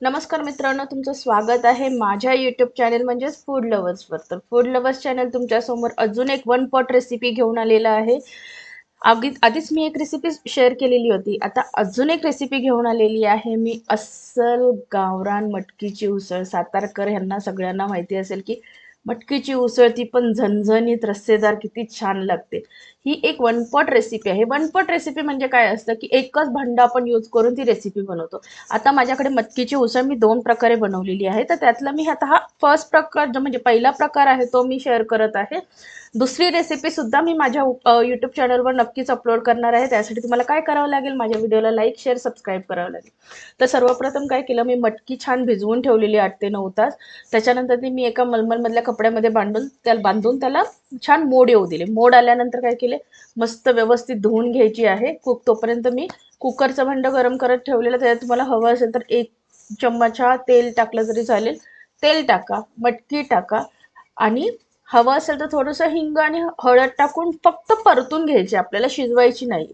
नमस्कार मित्रांनो, तुमचं स्वागत आहे माझ्या यूट्यूब चॅनल म्हणजेच फूड लवर्सवर. तर फूड लवर्स चॅनल तुमच्यासमोर अजून एक वन पॉट रेसिपी घेऊन आलेला आहे. आधीच मी एक रेसिपी शेअर केलेली होती. आता अजून एक रेसिपी घेऊन आलेली आहे मी. अस्सल गावरान मटकीची उसळ. सातारकर ह्यांना सगळ्यांना माहिती असेल की मटकीची उसळ ती पण झणझणीत रस्सेदार किती छान लागते. ही एक वन पॉट रेसिपी आहे. वन पॉट रेसिपी म्हणजे काय असतं की एकच भांड आपण यूज करून ती रेसिपी बनवतो. आता माझ्याकडे मटकीची उसळ मी 2 प्रकारे बनवलेली आहे. तर त्यातला मी आता हा फर्स्ट प्रकार जो म्हणजे पहिला प्रकार आहे तो मी शेअर करत आहे. दुसरी रेसिपी सुद्धा मी माझ्या यूट्यूब चॅनलवर नक्कीच अपलोड करणार आहे. त्यासाठी तुम्हाला काय करावं लागेल, माझ्या व्हिडिओला लाईक शेअर सबस्क्राईब करावं लागेल. तर सर्वप्रथम काय केलं, मी मटकी छान भिजवून ठेवलेली 8 ते 9 तास. त्याच्यानंतर ती मी एका मलमलमधल्या कपड्यामध्ये बांधून त्याला छान मोड येऊ दिले. मोड आल्यानंतर काय केले, मस्त व्यवस्थित धुवून घ्यायची आहे. तोपर्यंत मी कुकरचं भांड गरम करत ठेवलेलं. त्याच्यात तुम्हाला हवं असेल तर 1 चम्मचा तेल टाकलं तरी चालेल. तेल टाका, मटकी टाका आणि हवं असेल तर थोडंसं हिंग आणि हळद टाकून फक्त परतून घ्यायची, आपल्याला शिजवायची नाही.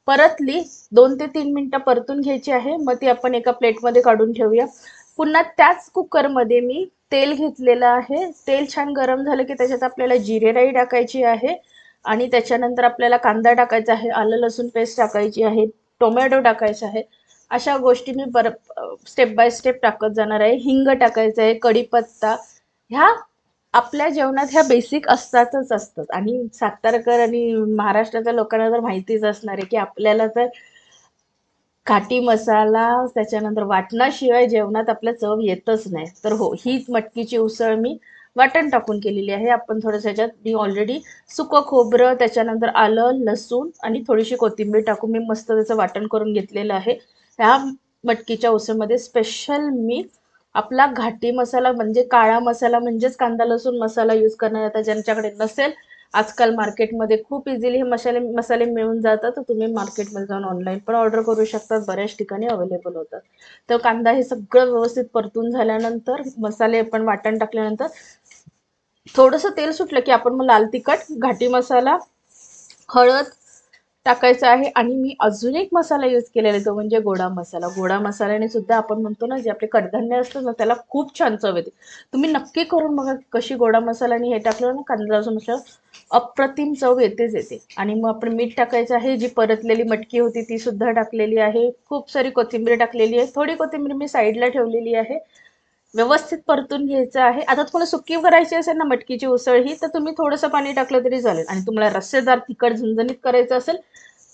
परतली 2 ते 3 मिनिटं परतून घ्यायची आहे. मग ती आपण एका प्लेटमध्ये काढून ठेवूया. पुन्हा त्याच कुकरमध्ये मी तेल घेतलेलं आहे. तेल छान गरम झालं की त्याच्यात आपल्याला जिरे राई टाकायची आहे आणि त्याच्यानंतर आपल्याला कांदा टाकायचा आहे, आलं लसूण पेस्ट टाकायची आहे, टोमॅटो टाकायचा आहे. अशा गोष्टी मी स्टेप बाय स्टेप टाकत जाणार आहे. हिंग टाकायचं आहे, कढीपत्ता. ह्या आपल्या जेवणात ह्या बेसिक असतातच असतात आणि सातारकर आणि महाराष्ट्राच्या लोकांना तर माहितीच असणार आहे की आपल्याला तर घाटी मसाला त्याच्यानंतर वाटणाशिवाय जेवणात आपल्या चव येतच नाही. तर हो, ही मटकीची उसळ मी वाटण टाकून केलेली आहे. आपण थोडंसं ह्याच्यात मी ऑलरेडी सुकं खोबरं, त्याच्यानंतर आलं लसूण आणि थोडीशी कोथिंबीर टाकून मी मस्त त्याचं वाटण करून घेतलेलं आहे. ह्या मटकीच्या उसळमध्ये स्पेशल मी आपला घाटी मसाला म्हणजे काळा मसाला म्हणजेच कांदा लसूण मसाला यूज करणार. आता ज्यांच्याकडे नसेल, आजकाल मार्केटमध्ये खूप इझिली हे मसाले मिळून जातात. तर तुम्ही मार्केटमध्ये जाऊन ऑनलाईन पण ऑर्डर करू शकतात, बऱ्याच ठिकाणी अवेलेबल होतात. तर कांदा हे सगळं व्यवस्थित परतून झाल्यानंतर, मसाले पण वाटण टाकल्यानंतर थोडंसं तेल सुटलं की आपण मग लाल तिखट, घाटी मसाला, हळद टाकायचं आहे आणि मी अजून एक मसाला यूज केलेला आहे, तो म्हणजे गोडा मसाला. गोडा मसाल्याने सुद्धा आपण म्हणतो ना, जे आपले कडधान्य असतं ना, त्याला खूप छान चव येते. तुम्ही नक्की करून बघा कशी गोडा मसाला आणि हे टाकलं ना, कांदा लसूण मसाला, अप्रतिम चव येतेच येते. आणि मग आपण मीठ टाकायचं आहे. जी परतलेली मटकी होती ती सुद्धा टाकलेली आहे. खूप सारी कोथिंबीर टाकलेली आहे. थोडी कोथिंबीर मी साईडला ठेवलेली आहे. व्यवस्थित परतून घ्यायचं आहे. आता तुम्हाला सुकी करायची असेल ना मटकीची उसळ ही, तर तुम्ही थोडंसं पाणी टाकलं तरी चालेल. आणि तुम्हाला रस्सेदार तिखट झणझणीत करायचं असेल,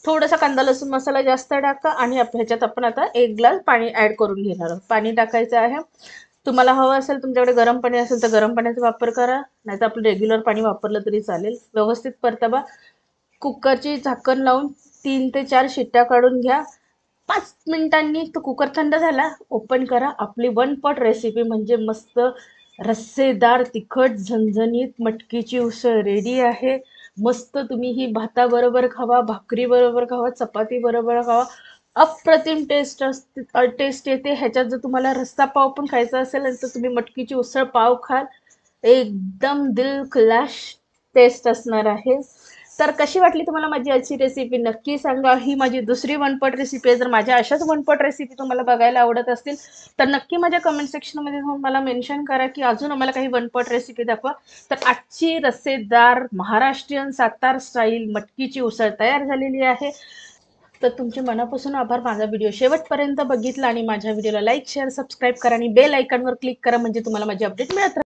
थोडासा कांदा लसूण मसाला जास्त टाका आणि ह्याच्यात आपण आता 1 ग्लास पाणी ऍड करून घेणार आहोत. पाणी टाकायचं आहे. तुम्हाला हवं असेल, तुमच्याकडे गरम पाणी असेल तर गरम पाण्याचा वापर करा, नाहीतर आपलं रेग्युलर पाणी वापरलं तरी चालेल. व्यवस्थित परतवा. कुकरची झाकण लावून 3 ते 4 शिट्ट्या काढून घ्या. 5 मिनिटांनी तो कुकर थंड झाला, ओपन करा. आपली वन पॉट रेसिपी म्हणजे मस्त रस्सेदार तिखट झणझणीत मटकीची उसळ रेडी आहे. मस्त तुम्ही ही भाताबरोबर खावा, भाकरीबरोबर खावा, चपातीबरोबर खावा. अप्रतिम टेस्ट येते. ह्याच्यात जर तुम्हाला रस्सा पाव पण खायचा असेल तर तुम्ही मटकीची उसळ पाव खाल, एकदम दिल खुलाश टेस्ट असणार आहे. तर कशी वाटली तुम्हाला माझी आजची रेसिपी नक्की सांगा. ही माझी दुसरी वनपट रेसिपी आहे. जर माझ्या अशाच वनपट रेसिपी तुम्हाला बघायला आवडत असतील तर नक्की माझ्या कमेंट सेक्शनमध्ये जाऊन मला मेन्शन करा की अजून आम्हाला काही वनपट रेसिपी दाखवा. तर आजची रस्सेदार महाराष्ट्रीयन सातार स्टाईल मटकीची उसळ तयार झालेली आहे. तर तुमचे मनापासून आभार. माझा व्हिडिओ शेवटपर्यंत बघितला आणि माझ्या व्हिडिओला लाईक शेअर सबस्क्राईब करा आणि बेल आयकॉनवर क्लिक करा, म्हणजे तुम्हाला माझी अपडेट मिळत राहतील.